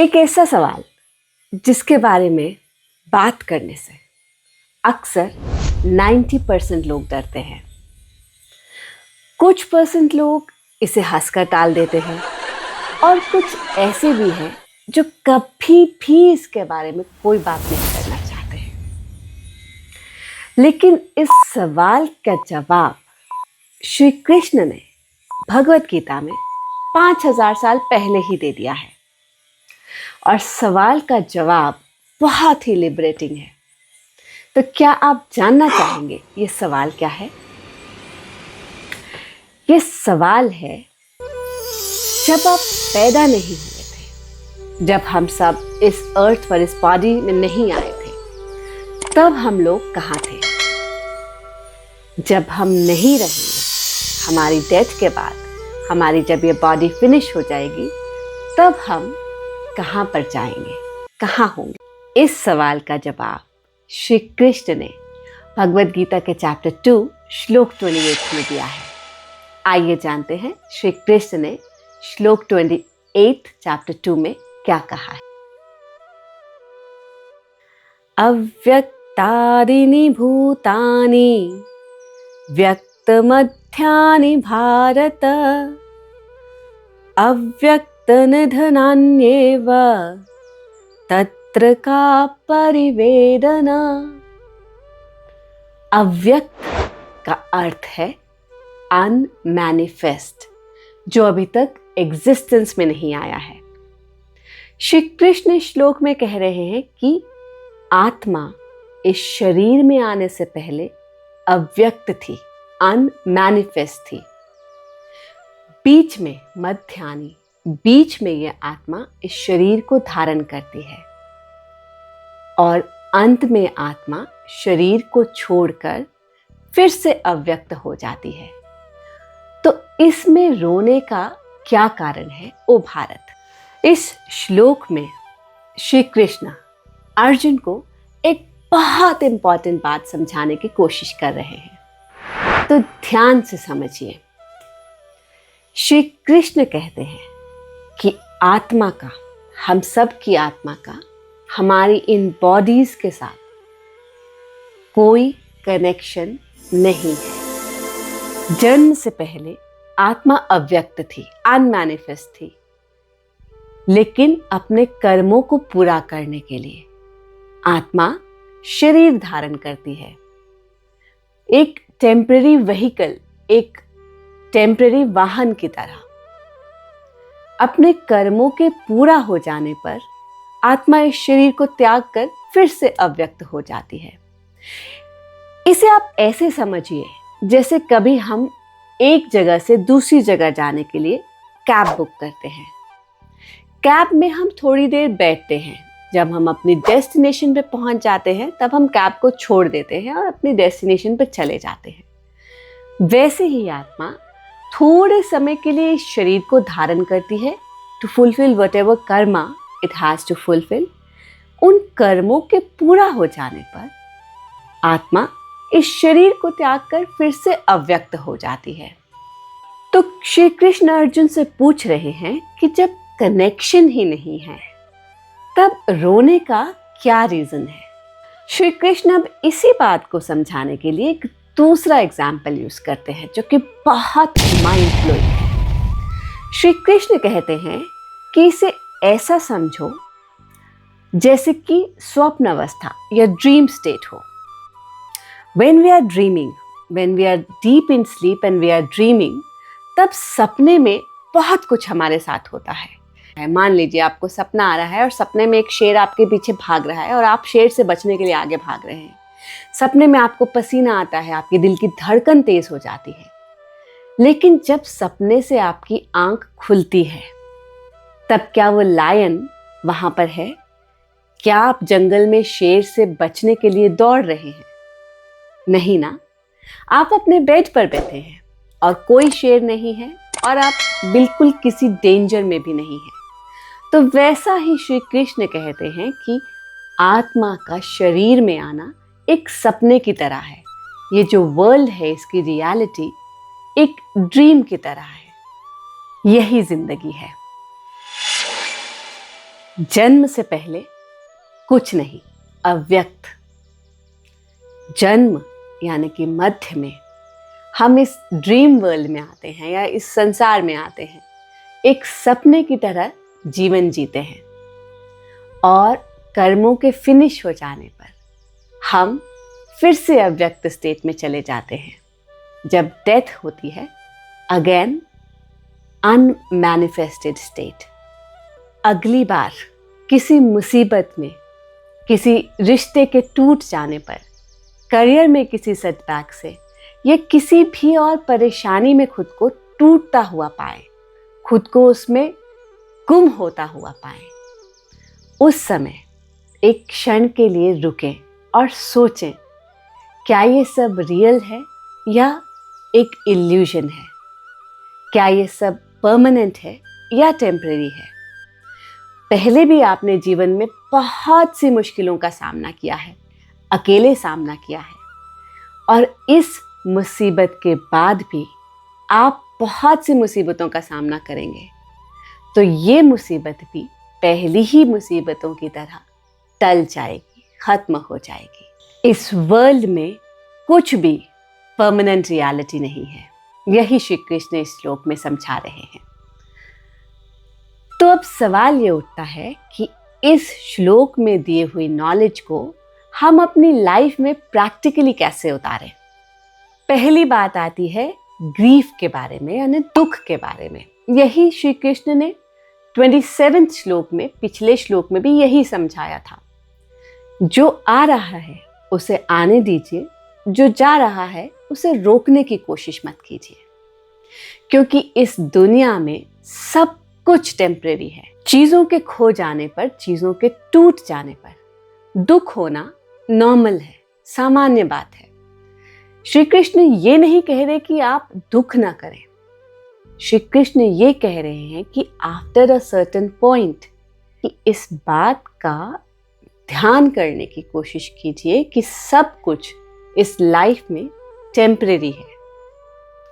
एक ऐसा सवाल जिसके बारे में बात करने से अक्सर 90% लोग डरते हैं। कुछ परसेंट लोग इसे हंसकर टाल देते हैं और कुछ ऐसे भी हैं जो कभी भी इसके बारे में कोई बात नहीं करना चाहते हैं। लेकिन इस सवाल का जवाब श्री कृष्ण ने भगवत गीता में 5000 साल पहले ही दे दिया है और सवाल का जवाब बहुत ही लिबरेटिंग है। तो क्या आप जानना चाहेंगे ये सवाल क्या है? ये सवाल है, जब आप पैदा नहीं हुए थे, जब हम सब इस अर्थ पर इस बॉडी में नहीं आए थे, तब हम लोग कहाँ थे? जब हम नहीं रहेंगे, हमारी डेथ के बाद, हमारी जब ये बॉडी फिनिश हो जाएगी, तब हम कहाँ पर जाएंगे, कहाँ होंगे? इस सवाल का जवाब श्री कृष्ण ने भगवद गीता के चैप्टर 2 श्लोक 28 में दिया है। आइए जानते हैं श्री कृष्ण ने श्लोक 28 चैप्टर 2 में क्या कहा है। अव्यक्तादीनि भूतानि व्यक्तमध्यानि भारत अव्यक्तनिधनान्येव तत्र का परिवेदना। अव्यक्त का अर्थ है अनमैनिफेस्ट, जो अभी तक एग्जिस्टेंस में नहीं आया है। श्री कृष्ण श्लोक में कह रहे हैं कि आत्मा इस शरीर में आने से पहले अव्यक्त थी, अनमैनिफेस्ट थी। बीच में मध्यानि, बीच में यह आत्मा इस शरीर को धारण करती है और अंत में आत्मा शरीर को छोड़कर फिर से अव्यक्त हो जाती है। तो इसमें रोने का क्या कारण है ओ भारत? इस श्लोक में श्री कृष्ण अर्जुन को एक बहुत इंपॉर्टेंट बात समझाने की कोशिश कर रहे हैं। तो ध्यान से समझिए। श्री कृष्ण कहते हैं कि आत्मा का, हम सब की आत्मा का हमारी इन बॉडीज के साथ कोई कनेक्शन नहीं है। जन्म से पहले आत्मा अव्यक्त थी, अनमैनिफेस्ट थी, लेकिन अपने कर्मों को पूरा करने के लिए आत्मा शरीर धारण करती है। एक टेम्पररी व्हीकल, एक टेम्पररी वाहन की तरह। अपने कर्मों के पूरा हो जाने पर आत्मा इस शरीर को त्याग कर फिर से अव्यक्त हो जाती है। इसे आप ऐसे समझिए जैसे कभी हम एक जगह से दूसरी जगह जाने के लिए कैब बुक करते हैं। कैब में हम थोड़ी देर बैठते हैं, जब हम अपनी डेस्टिनेशन पे पहुंच जाते हैं तब हम कैब को छोड़ देते हैं और अपनी डेस्टिनेशन पे चले जाते हैं। वैसे ही आत्मा थोड़े समय के लिए इस शरीर को धारण करती है to fulfil whatever karma it has to fulfil. उन कर्मों के पूरा हो जाने पर आत्मा इस शरीर को त्याग कर फिर से अव्यक्त हो जाती है। तो श्री कृष्ण अर्जुन से पूछ रहे हैं कि जब कनेक्शन ही नहीं है तब रोने का क्या रीजन है? श्री कृष्ण अब इसी बात को समझाने के लिए एक दूसरा एग्जाम्पल यूज करते हैं जो कि बहुत माइंड ब्लोइंग है। श्री कृष्ण कहते हैं कि इसे ऐसा समझो जैसे कि स्वप्न अवस्था या ड्रीम स्टेट हो। When we are dreaming, when we are deep in sleep and we are dreaming, तब सपने में बहुत कुछ हमारे साथ होता है। मान लीजिए आपको सपना आ रहा है और सपने में एक शेर आपके पीछे भाग रहा है और आप शेर से बचने के लिए आगे भाग रहे हैं। सपने में आपको पसीना आता है, आपके दिल की धड़कन तेज हो जाती है। लेकिन जब सपने से आपकी आंख खुलती है तब क्या वो लायन वहां पर है? क्या आप जंगल में शेर से बचने के लिए दौड़ रहे हैं? नहीं ना, आप अपने बेड पर बैठे हैं और कोई शेर नहीं है और आप बिल्कुल किसी डेंजर में भी नहीं हैं। तो वैसा ही श्री कृष्ण कहते हैं कि आत्मा का शरीर में आना एक सपने की तरह है। ये जो वर्ल्ड है, इसकी रियलिटी एक ड्रीम की तरह है। यही जिंदगी है। जन्म से पहले कुछ नहीं, अव्यक्त। जन्म यानी कि मध्य में हम इस ड्रीम वर्ल्ड में आते हैं या इस संसार में आते हैं, एक सपने की तरह जीवन जीते हैं और कर्मों के फिनिश हो जाने पर हम फिर से अव्यक्त स्टेट में चले जाते हैं। जब डेथ होती है, अगेन अनमैनिफेस्टेड स्टेट। अगली बार किसी मुसीबत में, किसी रिश्ते के टूट जाने पर, करियर में किसी सेटबैक से या किसी भी और परेशानी में खुद को टूटता हुआ पाए, खुद को उसमें गुम होता हुआ पाए, उस समय एक क्षण के लिए रुकें और सोचें, क्या ये सब रियल है या एक इल्यूजन है? क्या ये सब परमानेंट है या टेम्परेरी है? पहले भी आपने जीवन में बहुत सी मुश्किलों का सामना किया है, अकेले सामना किया है, और इस मुसीबत के बाद भी आप बहुत सी मुसीबतों का सामना करेंगे। तो ये मुसीबत भी पहली ही मुसीबतों की तरह टल जाएगी, खत्म हो जाएगी। इस वर्ल्ड में कुछ भी परमानेंट रियलिटी नहीं है, यही श्री कृष्ण इस श्लोक में समझा रहे हैं। तो अब सवाल ये उठता है कि इस श्लोक में दिए हुई नॉलेज को हम अपनी लाइफ में प्रैक्टिकली कैसे उतारें। पहली बात आती है ग्रीफ के बारे में, यानी दुख के बारे में। यही श्री कृष्ण ने 27वें श्लोक में, पिछले श्लोक में भी यही समझाया था। जो आ रहा है उसे आने दीजिए, जो जा रहा है उसे रोकने की कोशिश मत कीजिए, क्योंकि इस दुनिया में सब कुछ टेम्परेरी है। चीजों के खो जाने पर, चीजों के टूट जाने पर दुख होना नॉर्मल है, सामान्य बात है। श्री कृष्ण ये नहीं कह रहे कि आप दुख ना करें। श्री कृष्ण ये कह रहे हैं कि आफ्टर अ सर्टेन पॉइंट, कि इस बात का ध्यान करने की कोशिश कीजिए कि सब कुछ इस लाइफ में टेम्परेरी है,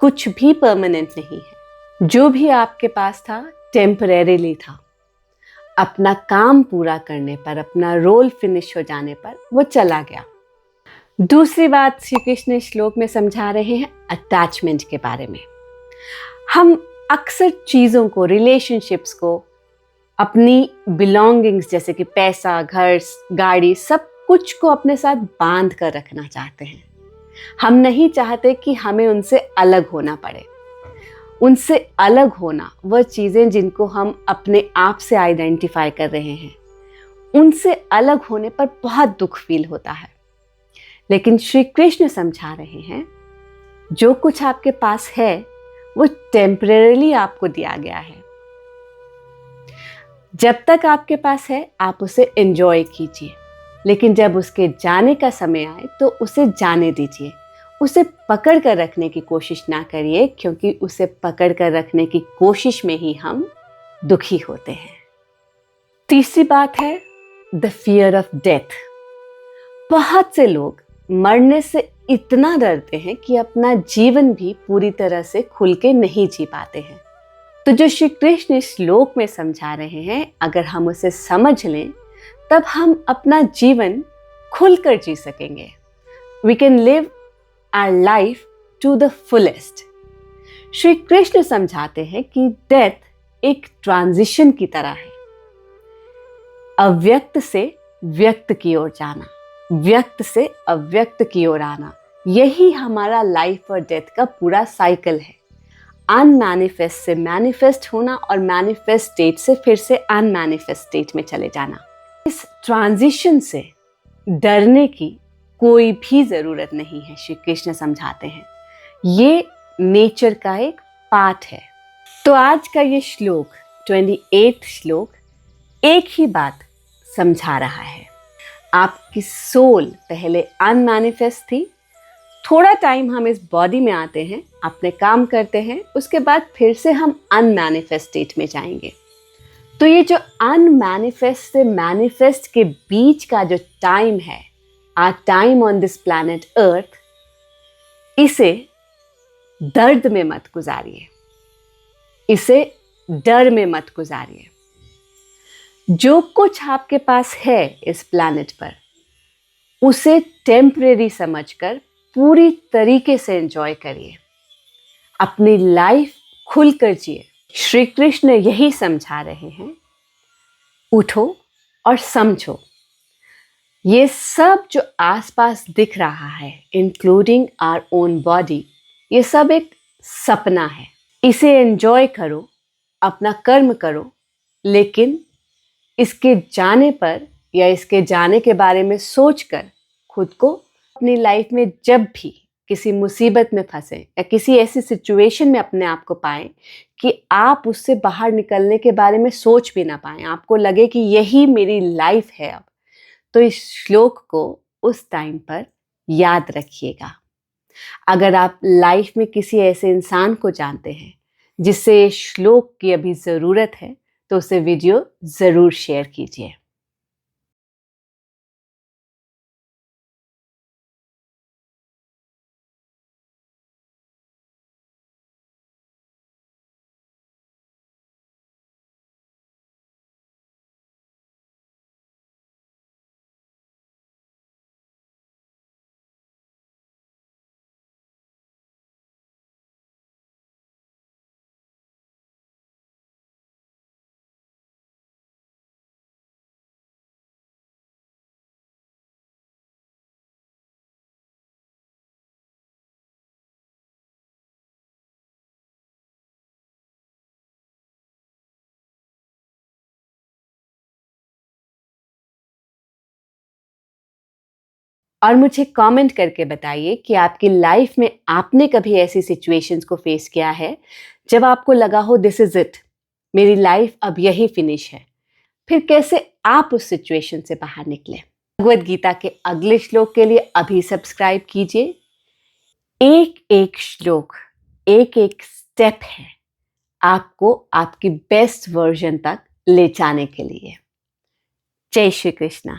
कुछ भी परमानेंट नहीं है। जो भी आपके पास था टेम्परेरीली था। अपना काम पूरा करने पर, अपना रोल फिनिश हो जाने पर वो चला गया। दूसरी बात श्री कृष्ण इस श्लोक में समझा रहे हैं अटैचमेंट के बारे में। हम अक्सर चीज़ों को, रिलेशनशिप्स को, अपनी बिलोंगिंग्स जैसे कि पैसा, घर, गाड़ी, सब कुछ को अपने साथ बांध कर रखना चाहते हैं। हम नहीं चाहते कि हमें उनसे अलग होना पड़े। उनसे अलग होना, वह चीज़ें जिनको हम अपने आप से आइडेंटिफाई कर रहे हैं, उनसे अलग होने पर बहुत दुख फील होता है। लेकिन श्री कृष्ण समझा रहे हैं, जो कुछ आपके पास है वो टेम्परेरीली आपको दिया गया है। जब तक आपके पास है आप उसे एंजॉय कीजिए, लेकिन जब उसके जाने का समय आए तो उसे जाने दीजिए। उसे पकड़ कर रखने की कोशिश ना करिए, क्योंकि उसे पकड़ कर रखने की कोशिश में ही हम दुखी होते हैं। तीसरी बात है द फियर ऑफ डेथ। बहुत से लोग मरने से इतना डरते हैं कि अपना जीवन भी पूरी तरह से खुल के नहीं जी पाते हैं। तो जो श्री कृष्ण इस श्लोक में समझा रहे हैं, अगर हम उसे समझ लें तब हम अपना जीवन खुलकर जी सकेंगे। We can live our life to the fullest. Shri Krishna समझाते हैं कि डेथ एक ट्रांजिशन की तरह है। अव्यक्त से व्यक्त की ओर जाना, व्यक्त से अव्यक्त की ओर आना, यही हमारा लाइफ और डेथ का पूरा साइकिल है। अनमैनिफेस्ट से मैनिफेस्ट होना और मैनिफेस्ट स्टेट से फिर से अनमैनिफेस्ट स्टेट में चले जाना। इस ट्रांजिशन से डरने की कोई भी जरूरत नहीं है, श्री कृष्ण समझाते हैं। ये नेचर का एक पार्ट है। तो आज का ये श्लोक, 28 श्लोक, एक ही बात समझा रहा है। आपकी सोल पहले अनमैनिफेस्ट थी, थोड़ा टाइम हम इस बॉडी में आते हैं, अपने काम करते हैं, उसके बाद फिर से हम अनमैनिफेस्ट स्टेट में जाएंगे। तो ये जो अनमैनिफेस्ट से मैनिफेस्ट के बीच का जो टाइम है, our time on this planet earth, इसे दर्द में मत गुजारिए, इसे डर में मत गुजारिए। जो कुछ आपके पास है इस प्लैनेट पर, उसे टेम्परेरी समझकर पूरी तरीके से एंजॉय करिए। अपनी लाइफ खुलकर जिए। श्री कृष्ण यही समझा रहे हैं, उठो और समझो। ये सब जो आसपास दिख रहा है, इंक्लूडिंग आवर ओन बॉडी, ये सब एक सपना है। इसे एंजॉय करो, अपना कर्म करो, लेकिन इसके जाने पर या इसके जाने के बारे में सोचकर खुद को अपनी लाइफ में जब भी किसी मुसीबत में फंसे या किसी ऐसी सिचुएशन में अपने आप को पाएं कि आप उससे बाहर निकलने के बारे में सोच भी ना पाएं, आपको लगे कि यही मेरी लाइफ है अब, तो इस श्लोक को उस टाइम पर याद रखिएगा। अगर आप लाइफ में किसी ऐसे इंसान को जानते हैं जिससे श्लोक की अभी ज़रूरत है, तो उसे वीडियो ज़रूर शेयर कीजिए। और मुझे कमेंट करके बताइए कि आपकी लाइफ में आपने कभी ऐसी सिचुएशंस को फेस किया है जब आपको लगा हो दिस इज इट, मेरी लाइफ अब यही फिनिश है। फिर कैसे आप उस सिचुएशन से बाहर निकले। भगवद गीता के अगले श्लोक के लिए अभी सब्सक्राइब कीजिए। एक एक श्लोक, एक एक स्टेप है आपको आपकी बेस्ट वर्जन तक ले जाने के लिए। जय श्री कृष्णा।